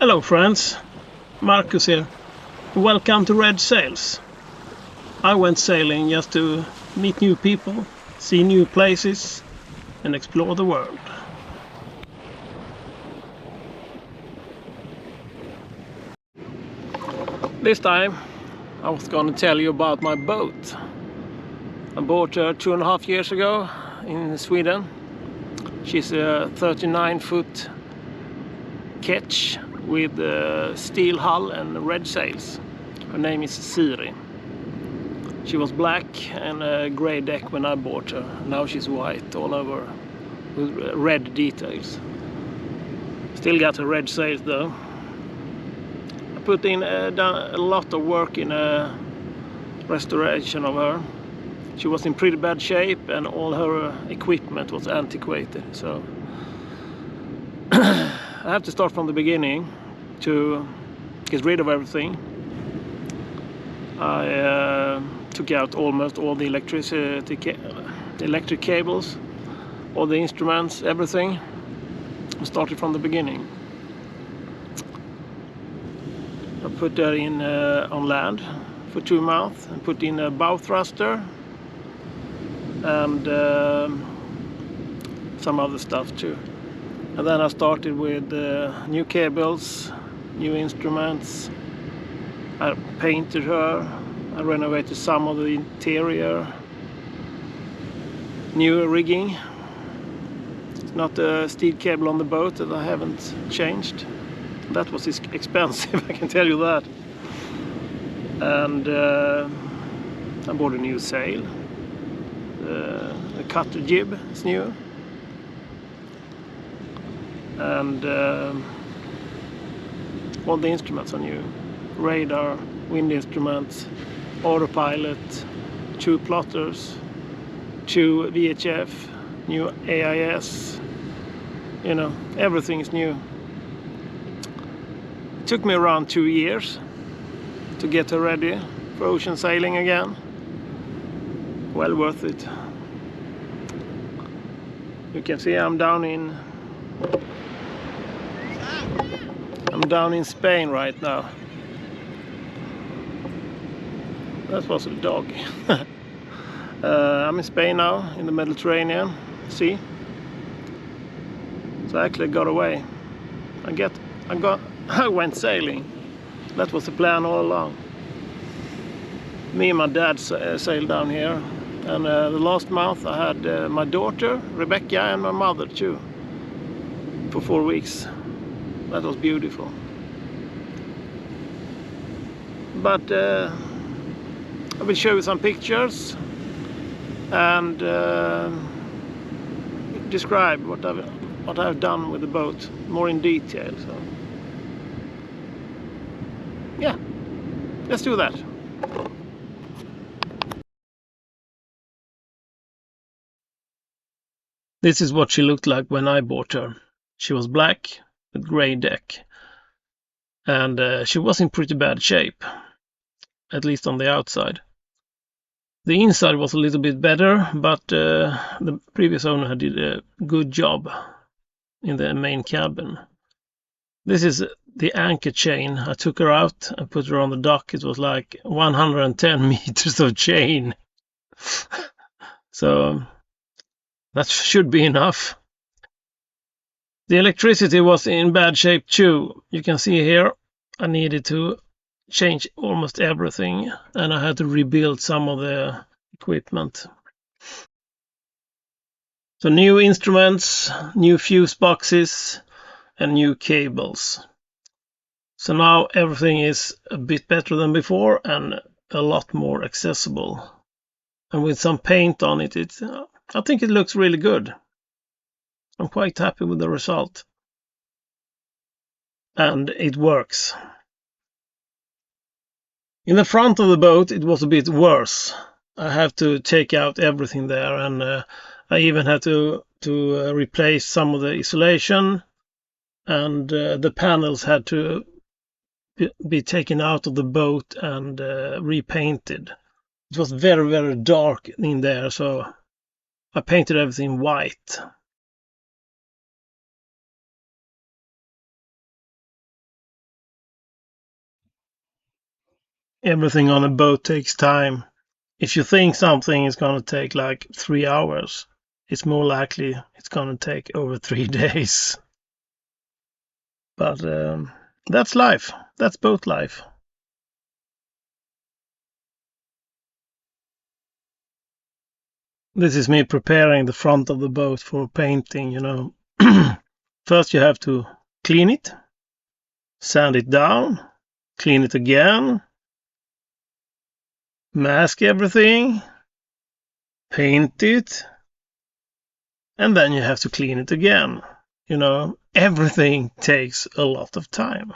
Hello friends, Marcus here. Welcome to Red Sails. I went sailing just to meet new people, see new places and explore the world. This time I was going to tell you about my boat. I bought her 2.5 years ago in Sweden. She's a 39-foot ketch with steel hull and red sails. Her name is Siri. She was black and a grey deck when I bought her. Now she's white all over with red details. Still got her red sails though. I put in done a lot of work in a restoration of her. She was in pretty bad shape and all her equipment was antiquated. So I have to start from the beginning to get rid of everything. I took out almost all the electric cables, all the instruments, everything. I started from the beginning. I put that in on land for 2 months and put in a bow thruster and some other stuff too. And then I started with new cables, new instruments. I painted her, I renovated some of the interior, new rigging. It's not a steel cable on the boat that I haven't changed. That was expensive, I can tell you that. And I bought a new sail. The cutter jib is new. And all the instruments are new. Radar, wind instruments, autopilot, 2 plotters, 2 VHF, new AIS, you know, everything is new. It took me around 2 years to get her ready for ocean sailing again. Well worth it. You can see I'm down in Spain right now. That was a dog. I'm in Spain now, in the Mediterranean Sea. So I actually got away. I went sailing. That was the plan all along. Me and my dad sailed down here. And the last month I had my daughter, Rebecca, and my mother too. For 4 weeks. That was beautiful. But I will show you some pictures and describe what I've done with the boat more in detail. So yeah, let's do that. This is what she looked like when I bought her. She was black with grey deck, and she was in pretty bad shape, at least on the outside. The inside was a little bit better, but the previous owner did a good job in the main cabin. This is the anchor chain. I took her out and put her on the dock. It was like 110 meters of chain. So that should be enough. The electricity was in bad shape too. You can see here I needed to change almost everything, and I had to rebuild some of the equipment. So new instruments, new fuse boxes and new cables. So now everything is a bit better than before and a lot more accessible. And with some paint on it, I think it looks really good. I'm quite happy with the result. And it works. In the front of the boat it was a bit worse. I have to take out everything there, and I even had to replace some of the insulation, and the panels had to be taken out of the boat and repainted. It was very, very dark in there, so I painted everything white. everything on a boat takes time. If you think something is going to take like 3 hours, it's more likely it's going to take over 3 days. But that's life. That's boat life. This is me preparing the front of the boat for painting, you know. First you have to clean it, sand it down, clean it again, mask everything, paint it, and then you have to clean it again. You know, everything takes a lot of time.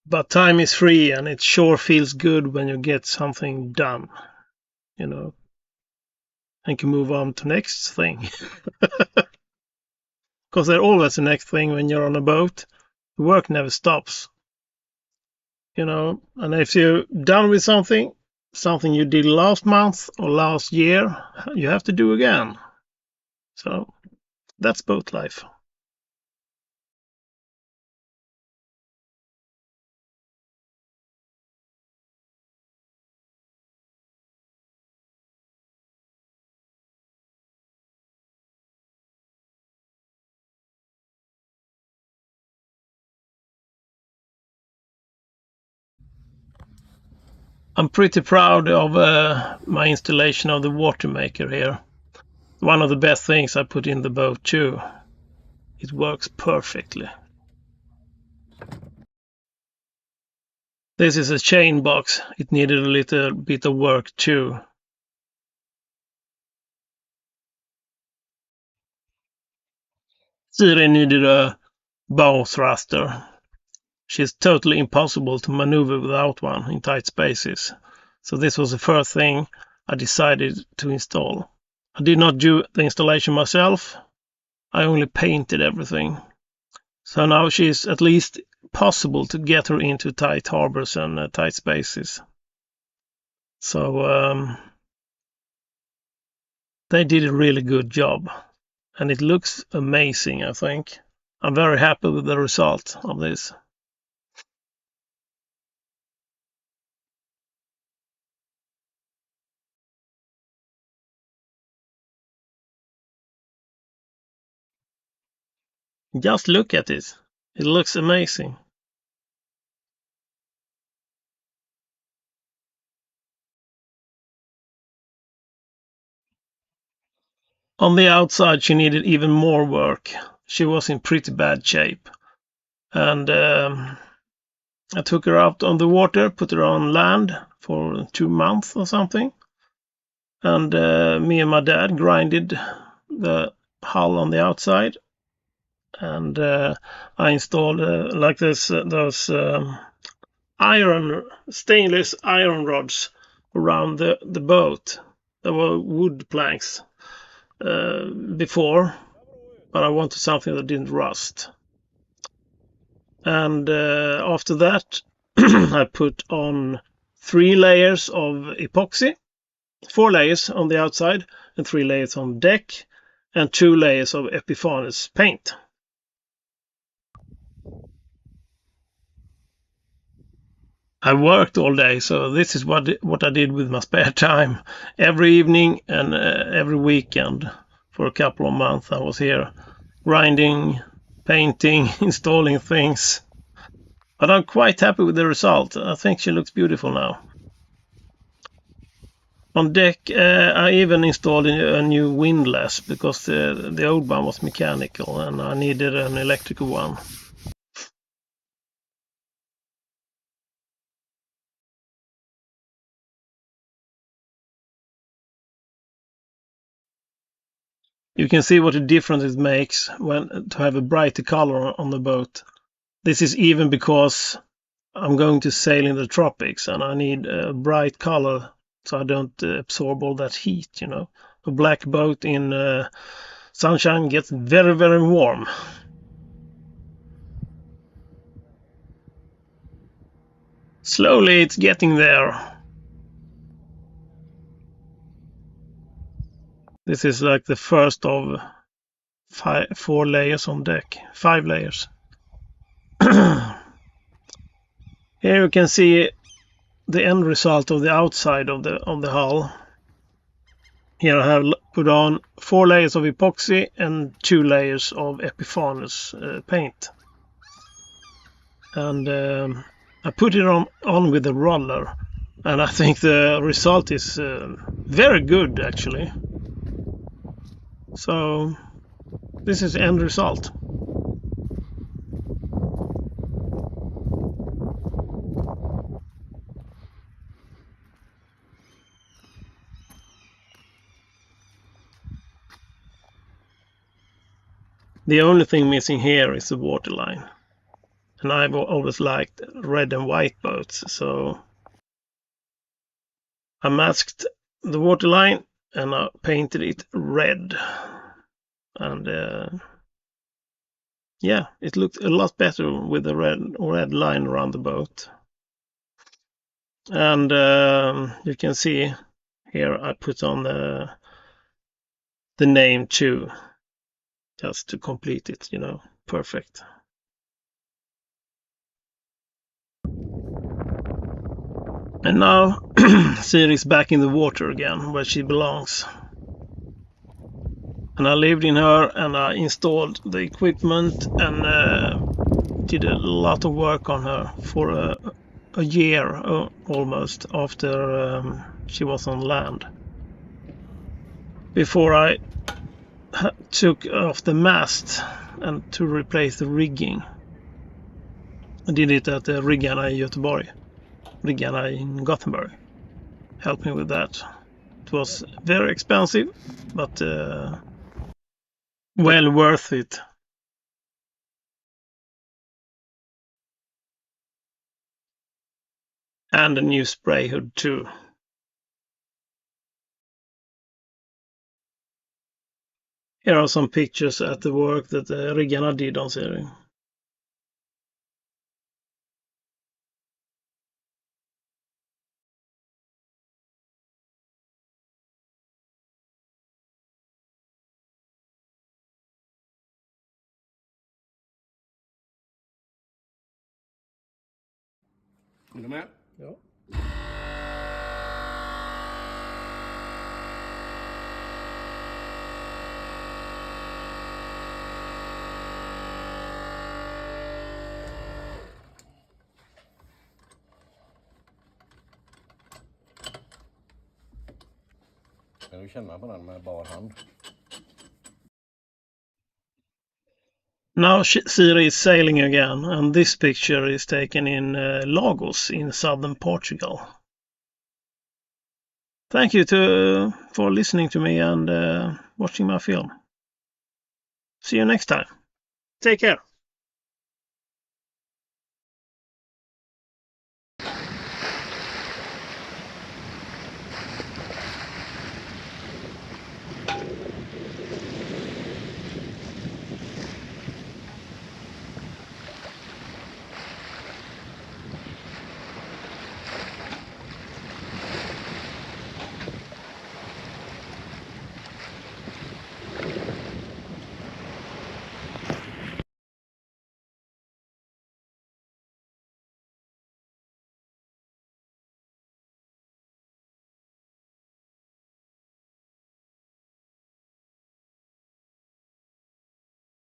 But time is free and it sure feels good when you get something done, you know, and can move on to next thing. Because there's always the next thing when you're on a boat. The work never stops, you know, and if you're done with something you did last month or last year, you have to do again. So that's boat life. I'm pretty proud of my installation of the water maker here. One of the best things I put in the boat too. It works perfectly. This is a chain box. It needed a little bit of work too. Siri needed a bow thruster. She's totally impossible to maneuver without one in tight spaces. So this was the first thing I decided to install. I did not do the installation myself. I only painted everything. So now she's at least possible to get her into tight harbors and tight spaces. So they did a really good job. And it looks amazing, I think. I'm very happy with the result of this. Just look at it. It looks amazing. On the outside, she needed even more work. She was in pretty bad shape. And I took her out on the water, put her on land for 2 months or something. And me and my dad grinded the hull on the outside. And I installed like this, those stainless iron rods around the boat. There were wood planks before, but I wanted something that didn't rust. And after that, I put on 3 layers of epoxy, 4 layers on the outside and 3 layers on deck, and 2 layers of Epiphanes paint. I worked all day, so this is what I did with my spare time. Every evening and every weekend for a couple of months I was here grinding, painting, installing things. But I'm quite happy with the result. I think she looks beautiful now. On deck, I even installed a new windlass because the old one was mechanical and I needed an electrical one. You can see what a difference it makes when to have a brighter color on the boat. This is even because I'm going to sail in the tropics and I need a bright color so I don't absorb all that heat, you know. A black boat in sunshine gets very, very warm. Slowly it's getting there. This is like the first of 4 layers on deck, 5 layers. Here you can see the end result of the outside of the hull. Here I have put on 4 layers of epoxy and 2 layers of Epiphanous paint. And I put it on with the roller, and I think the result is very good actually. So this is the end result. The only thing missing here is the waterline. And I've always liked red and white boats, so I masked the waterline and I painted it red. And yeah, it looked a lot better with the red line around the boat. And you can see here I put on the name too, just to complete it, perfect. And now Siri is back in the water again, where she belongs. And I lived in her, and I installed the equipment and did a lot of work on her for a year almost after she was on land. Before I took off the mast and to replace the rigging. I did it at the riggarna in Göteborg, riggarna in Gothenburg. Helped me with that. It was very expensive, but well worth it. And a new spray hood too. Here are some pictures at the work that riggarna did on Siri. Är du med? Ja. Kan du känna på den med bar hand? Now Siri is sailing again, and this picture is taken in Lagos in southern Portugal. Thank you for listening to me and watching my film. See you next time. Take care.